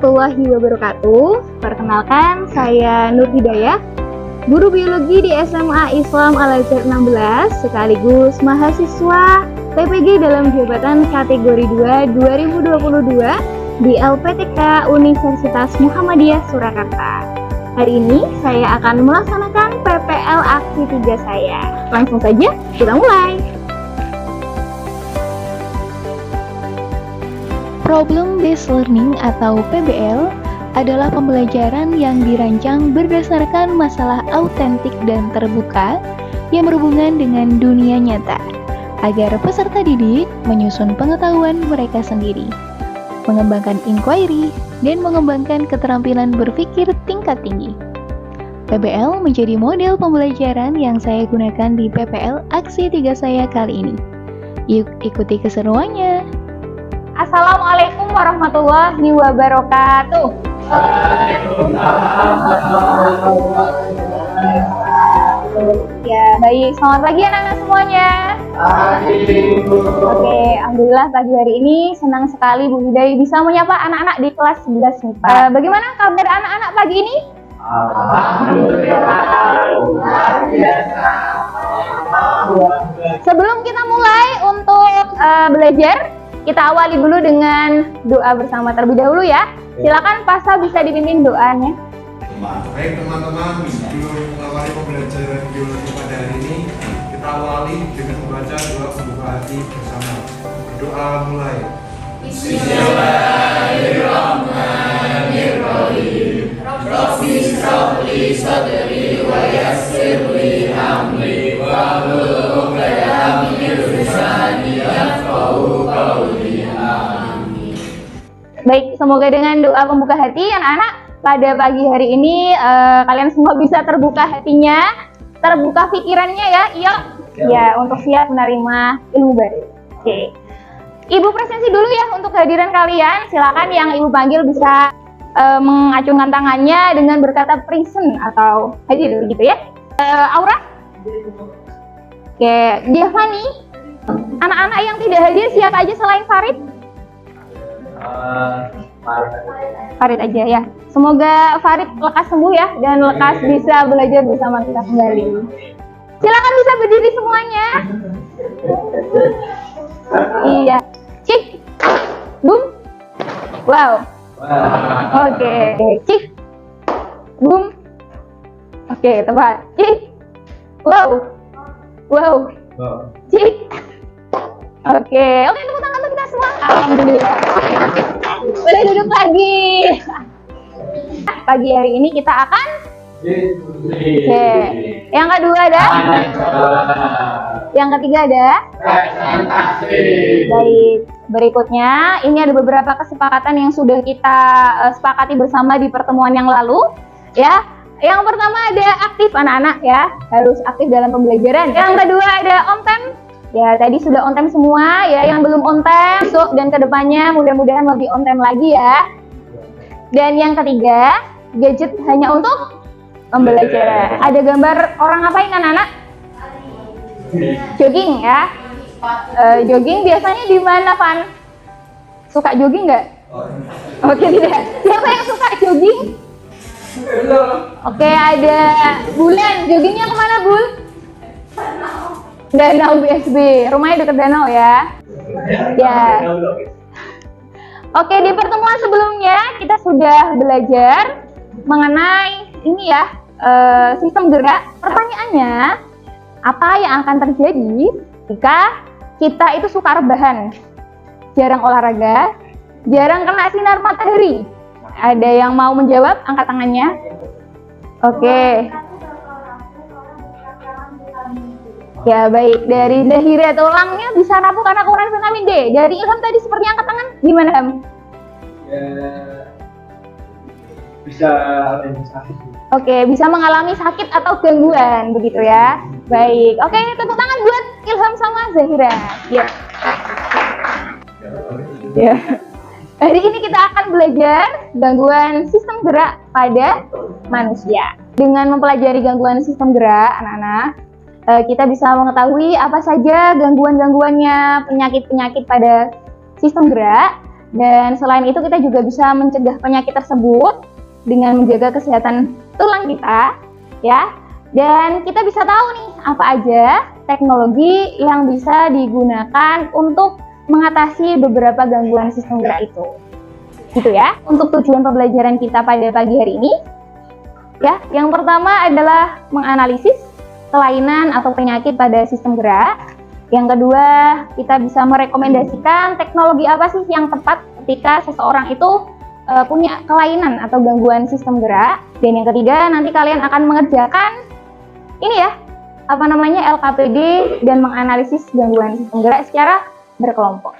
warahmatullahi wabarakatuh. Perkenalkan, saya Nur Hidayah, guru biologi di SMA Islam Al-Azhar 16, sekaligus mahasiswa TPG dalam jabatan kategori 2 2022 di LPTK Universitas Muhammadiyah Surakarta. Hari ini saya akan melaksanakan PPL aksi 3 saya. Langsung saja kita mulai. Problem Based Learning atau PBL adalah pembelajaran yang dirancang berdasarkan masalah autentik dan terbuka yang berhubungan dengan dunia nyata, agar peserta didik menyusun pengetahuan mereka sendiri, mengembangkan inquiry, dan mengembangkan keterampilan berpikir tingkat tinggi. PBL menjadi model pembelajaran yang saya gunakan di PPL aksi 3 saya kali ini. Yuk ikuti keseruannya. Assalamualaikum warahmatullahi wabarakatuh. Ya, baik. Selamat pagi anak-anak semuanya. Oke, alhamdulillah pagi hari ini senang sekali Bu Hidayah bisa menyapa anak-anak di kelas 11 MIPA. Bagaimana kabar anak-anak pagi ini? Sebelum kita mulai untuk belajar, kita awali dulu dengan doa bersama terlebih dahulu ya. Silakan Pasal bisa dipimpin doanya. Baik teman-teman, sebelum mengawali pembelajaran biologi pada hari ini, kita awali dengan membaca doa pembuka hati bersama. Doa mulai. Bismillahirrahmanirrahim. Rabbi shrah li sadri wa yassir li amri wa hlul 'uqdatam min lisani yafqahu qawli. Amin. Baik, semoga dengan doa pembuka hati anak-anak pada pagi hari ini kalian semua bisa terbuka hatinya, terbuka pikirannya ya. Iya. Ya, untuk siap menerima ilmu baru. Oke. Ibu presensi dulu ya untuk kehadiran kalian. Silakan yang Ibu panggil bisa mengacungkan tangannya dengan berkata present atau hadir gitu ya. Aura? Oke, Giovanni. Anak-anak yang tidak hadir siapa aja selain Farid? Farid aja ya. Semoga Farid lekas sembuh ya dan lekas bisa belajar bersama kita kembali. Silakan bisa berdiri semuanya. Iya. Cik. Boom. Wow. Oke. Cik. Boom. Oke, tepat. Cik. Wow. Wow. Cik. Oke, tepuk tangan untuk kita semua. Alhamdulillah. Boleh duduk lagi. Pagi hari ini kita akan Oke. Yang kedua ada? Yang ketiga ada? Baik. Berikutnya, ini ada beberapa kesepakatan yang sudah kita sepakati bersama di pertemuan yang lalu, ya. Yang pertama ada aktif anak-anak ya, harus aktif dalam pembelajaran. Yang kedua ada on time. Ya, tadi sudah on time semua ya, yang belum on time besok dan kedepannya mudah-mudahan lebih on time lagi ya. Dan yang ketiga, gadget hanya untuk pembelajaran. Ada gambar orang ngapain anak-anak? Jogging ya. Jogging biasanya di mana, Van? Suka jogging nggak? Oke, tidak. Siapa yang suka jogging? Oke, ada Bulan. Joggingnya kemana, Bul? Danau BSB. Rumahnya dekat danau ya. Ya. Oke, di pertemuan sebelumnya kita sudah belajar mengenai ini ya, sistem gerak. Pertanyaannya, apa yang akan terjadi jika kita itu suka rebahan, jarang olahraga, jarang kena sinar matahari? Ada yang mau menjawab? Angkat tangannya. Oke. Ya baik, dari Dahira tulangnya bisa rapuh karena kurang vitamin D. Dari Ilham tadi seperti angkat tangan, gimana Ham? Ya, bisa sakit. Oke, bisa mengalami sakit atau gangguan begitu ya. Baik, oke, tepuk tangan buat Ilham sama Zahira. Ya. Ya. Hari ini kita akan belajar gangguan sistem gerak pada manusia. Dengan mempelajari gangguan sistem gerak, anak-anak, kita bisa mengetahui apa saja gangguan-gangguannya, penyakit-penyakit pada sistem gerak, Dan selain itu kita juga bisa mencegah penyakit tersebut dengan menjaga kesehatan tulang kita, ya. Dan kita bisa tahu nih apa aja teknologi yang bisa digunakan untuk mengatasi beberapa gangguan sistem gerak itu. Gitu ya. Untuk tujuan pembelajaran kita pada pagi hari ini, ya, yang pertama adalah menganalisis kelainan atau penyakit pada sistem gerak. Yang kedua, kita bisa merekomendasikan teknologi apa sih yang tepat ketika seseorang itu punya kelainan atau gangguan sistem gerak. Dan yang ketiga, nanti kalian akan mengerjakan ini ya, LKPD dan menganalisis gangguan sistem gerak secara berkelompok.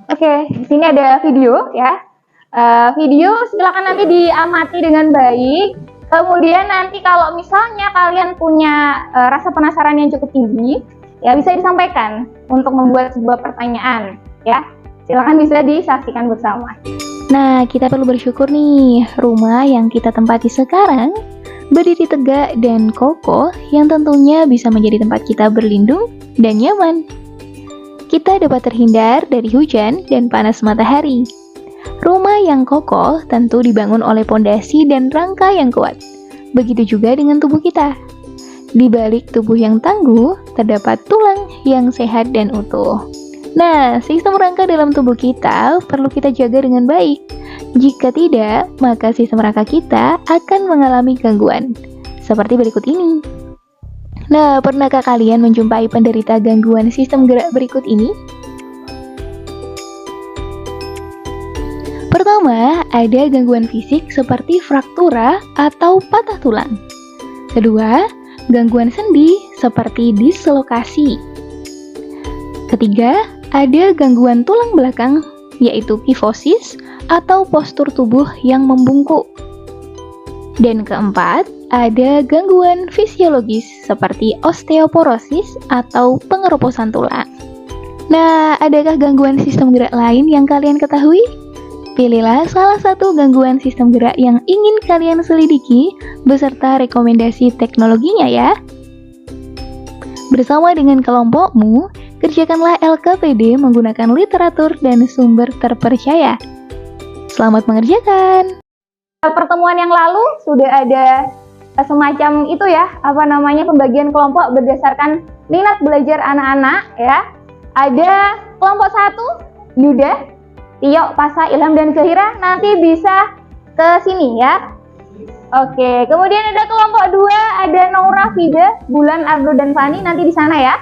Oke, di sini ada video ya. Video silakan nanti diamati dengan baik. Kemudian nanti kalau misalnya kalian punya rasa penasaran yang cukup tinggi, ya bisa disampaikan untuk membuat sebuah pertanyaan, ya. Silakan bisa disaksikan bersama. Nah, kita perlu bersyukur nih, rumah yang kita tempati sekarang berdiri tegak dan kokoh yang tentunya bisa menjadi tempat kita berlindung dan nyaman. Kita dapat terhindar dari hujan dan panas matahari. Rumah yang kokoh tentu dibangun oleh pondasi dan rangka yang kuat. Begitu juga dengan tubuh kita. Di balik tubuh yang tangguh, terdapat tulang yang sehat dan utuh. Nah, sistem rangka dalam tubuh kita perlu kita jaga dengan baik. Jika tidak, maka sistem rangka kita akan mengalami gangguan. Seperti berikut ini. Nah, pernahkah kalian menjumpai penderita gangguan sistem gerak berikut ini? Pertama, ada gangguan fisik seperti fraktura atau patah tulang. Kedua, gangguan sendi seperti dislokasi. Ketiga, ada gangguan tulang belakang yaitu kifosis atau postur tubuh yang membungkuk. Dan keempat, ada gangguan fisiologis seperti osteoporosis atau pengeroposan tulang. Nah, adakah gangguan sistem gerak lain yang kalian ketahui? Pilihlah salah satu gangguan sistem gerak yang ingin kalian selidiki beserta rekomendasi teknologinya ya. Bersama dengan kelompokmu, kerjakanlah LKPD menggunakan literatur dan sumber terpercaya. Selamat mengerjakan. Pertemuan yang lalu sudah ada semacam itu ya, pembagian kelompok berdasarkan minat belajar anak-anak ya. Ada kelompok 1, Yuda, Tio, Pasa, Ilham, dan Zahira nanti bisa ke sini ya. Oke, kemudian ada kelompok 2, ada Naura, Fida, Bulan, Ardo, dan Fani nanti di sana ya.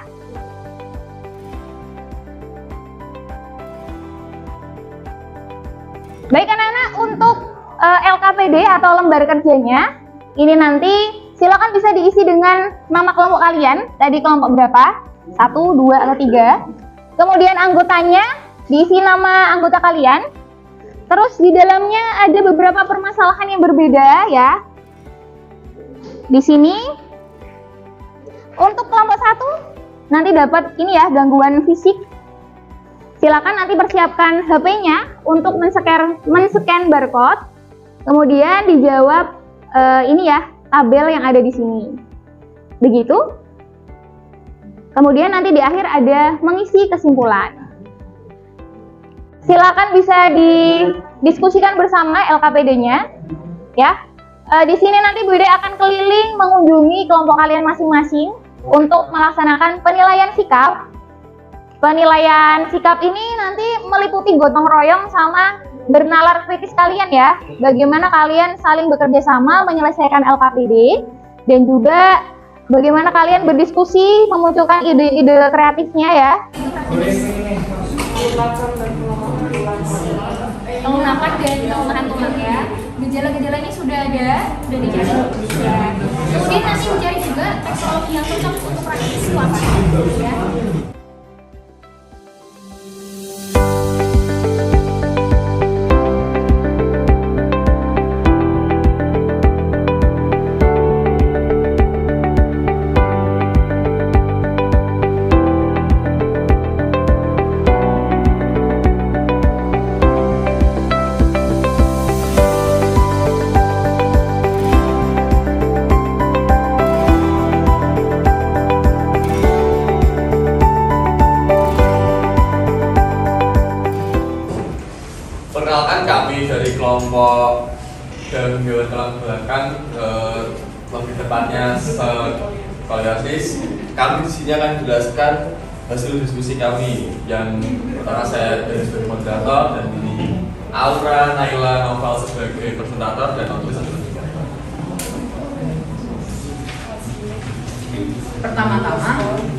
Baik anak-anak, untuk LKPD atau lembar kerjanya, ini nanti silakan bisa diisi dengan nama kelompok kalian. Tadi kelompok berapa? 1, 2, atau 3. Kemudian anggotanya, diisi nama anggota kalian. Terus di dalamnya ada beberapa permasalahan yang berbeda ya. Di sini untuk kelompok 1 nanti dapat ini ya, gangguan fisik. Silakan nanti persiapkan HP-nya untuk men-scan barcode. Kemudian dijawab ini ya, tabel yang ada di sini. Begitu. Kemudian nanti di akhir ada mengisi kesimpulan. Silakan bisa didiskusikan bersama LKPD-nya, ya. Di sini nanti Bu Ide akan keliling mengunjungi kelompok kalian masing-masing untuk melaksanakan penilaian sikap. Penilaian sikap ini nanti meliputi gotong royong sama bernalar kritis kalian ya. Bagaimana kalian saling bekerja sama menyelesaikan LKPD dan juga bagaimana kalian berdiskusi memunculkan ide-ide kreatifnya ya. Pengunapan dan pengunapan tulang ya. Gejala-gejalanya sudah dicari ya. Kemudian nanti mencari juga teknologi yang cocok untuk praktis lapangan ya. kelompok dalam hewan tulang belakang, lebih tepatnya skoliosis. Kami di sini akan menjelaskan hasil diskusi kami yang pertama saya dari sebagai moderator dan ini Aura, Naila, Noval sebagai presentator dan Notris sebagai moderator. Pertama-tama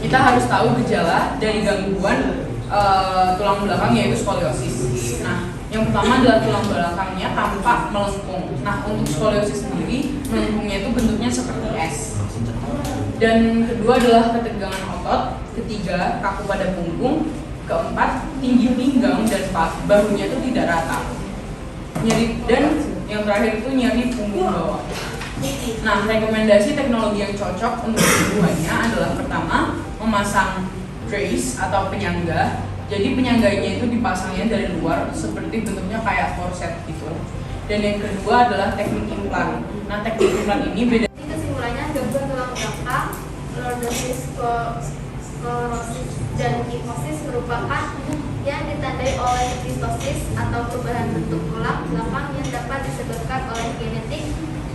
kita harus tahu gejala dari gangguan tulang belakang yaitu skoliosis. Nah, yang pertama adalah tulang belakangnya tampak melengkung. Nah, untuk skoliosis sendiri melengkungnya itu bentuknya seperti S. Dan kedua adalah ketegangan otot, ketiga kaku pada punggung, keempat tinggi pinggang dan bahunya itu tidak rata. Nyeri dan yang terakhir itu nyeri punggung bawah. Nah, rekomendasi teknologi yang cocok untuk keduanya adalah pertama memasang brace atau penyangga. Jadi penyangganya itu dipasangnya dari luar seperti bentuknya kayak korset gitu. Dan yang kedua adalah teknik implan. Nah, teknik implan ini beda. Kesimpulannya gangguan tulang belakang, lordosis, skoliosis, dan kifosis merupakan yang ditandai oleh kistosis atau perubahan bentuk tulang belakang yang dapat disebabkan oleh genetik,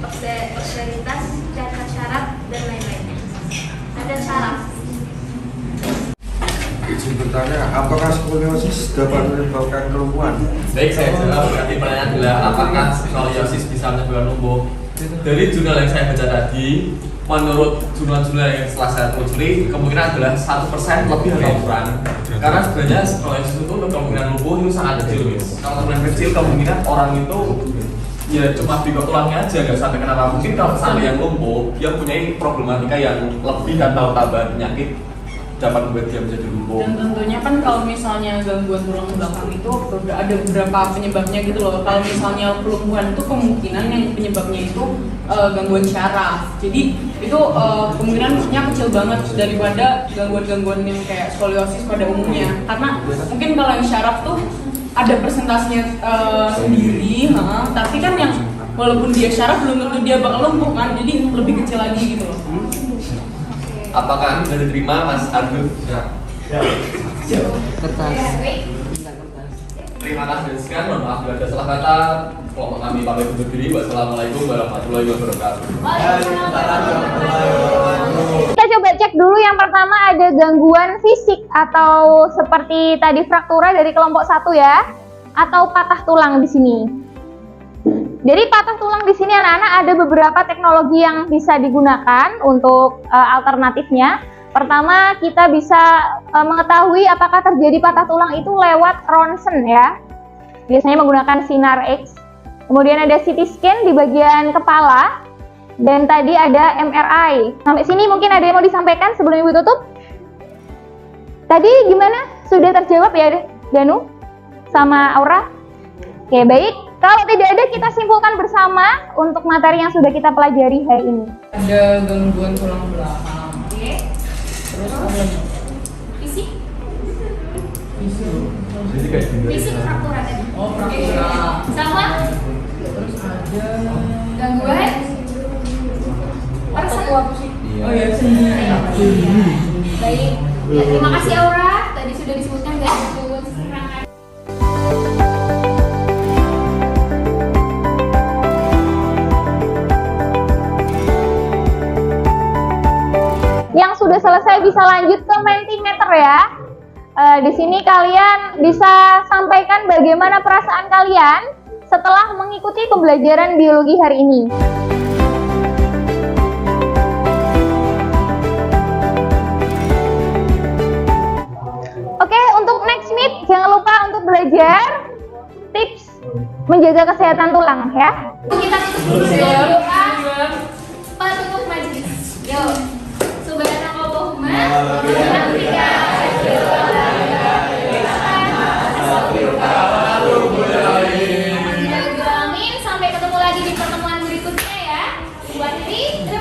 obesitas, cacat syaraf, dan lain-lainnya. Ada syaraf. Izin bertanya, apakah skoliosis dapat menyebabkan kelumpuhan? Baik, saya jawab. Berarti pertanyaan adalah apakah skoliosis bisa menyebabkan lumpuh? Dari jurnal yang saya baca tadi, menurut jurnal-jurnal yang setelah saya telusuri, kemungkinan adalah 1% lebih atau kurang. Karena sebenarnya skoliosis itu untuk kemungkinan lumpuh itu sangat kecil. Kalau kemungkinan kecil, kemungkinan orang itu ya cuma bengkok tulangnya aja, nggak sampai kenapa. Mungkin kalau sampai yang lumpuh, dia punya problematika yang lebih atau tambahan penyakit dapat membuat dia menjadi lumpuh. Dan tentunya kan kalau misalnya gangguan tulang belakang itu ada beberapa penyebabnya gitu loh. Kalau misalnya kelumpuhan itu kemungkinan yang penyebabnya itu gangguan syaraf. Jadi itu kemungkinannya kecil banget daripada gangguan-gangguan yang kayak skoliosis pada umumnya. Karena mungkin kalau yang syaraf tuh ada persentasenya sendiri, tapi kan yang walaupun dia syaraf belum tentu dia bakal lumpuh kan. Jadi lebih kecil lagi gitu loh. Apakah sudah diterima, Mas Ardu? Ya. Kertas. Terima kasih sekian. Mohon maaf bila ada salah kata. Kelompok kami pamit undur diri. Wassalamualaikum warahmatullahi wabarakatuh. Kita coba cek dulu yang pertama ada gangguan fisik atau seperti tadi fraktura dari kelompok 1 ya, atau patah tulang di sini. Jadi patah tulang di sini anak-anak ada beberapa teknologi yang bisa digunakan untuk alternatifnya. Pertama, kita bisa mengetahui apakah terjadi patah tulang itu lewat ronsen ya. Biasanya menggunakan sinar X. Kemudian ada CT scan di bagian kepala. Dan tadi ada MRI. Sampai sini mungkin ada yang mau disampaikan sebelum Ibu tutup? Tadi gimana? Sudah terjawab ya Danu? Sama Aura? Oke, baik. Kalau tidak ada, kita simpulkan bersama untuk materi yang sudah kita pelajari hari ini. Ada gangguan tulang belakang. Oke. Terus apa lagi? Fisik, Jadi fisik fraktura tadi. Oh, fraktura. Sama Terus ada gangguan persen. Oh ya, sendi. Baik. Ya, terima kasih Aura. Tadi sudah disebutkan gangguan serangan. Yang sudah selesai bisa lanjut ke Mentimeter ya. Di sini kalian bisa sampaikan bagaimana perasaan kalian setelah mengikuti pembelajaran biologi hari ini. Oke, untuk next meet jangan lupa untuk belajar tips menjaga kesehatan tulang ya. Kita tutup dulu dengan doa penutup majelis. Yuk. Subhanallahumma wa bihamdika asyhadu an la ilaha illa anta astaghfiruka. Sampai ketemu lagi di pertemuan berikutnya ya. Buat diri.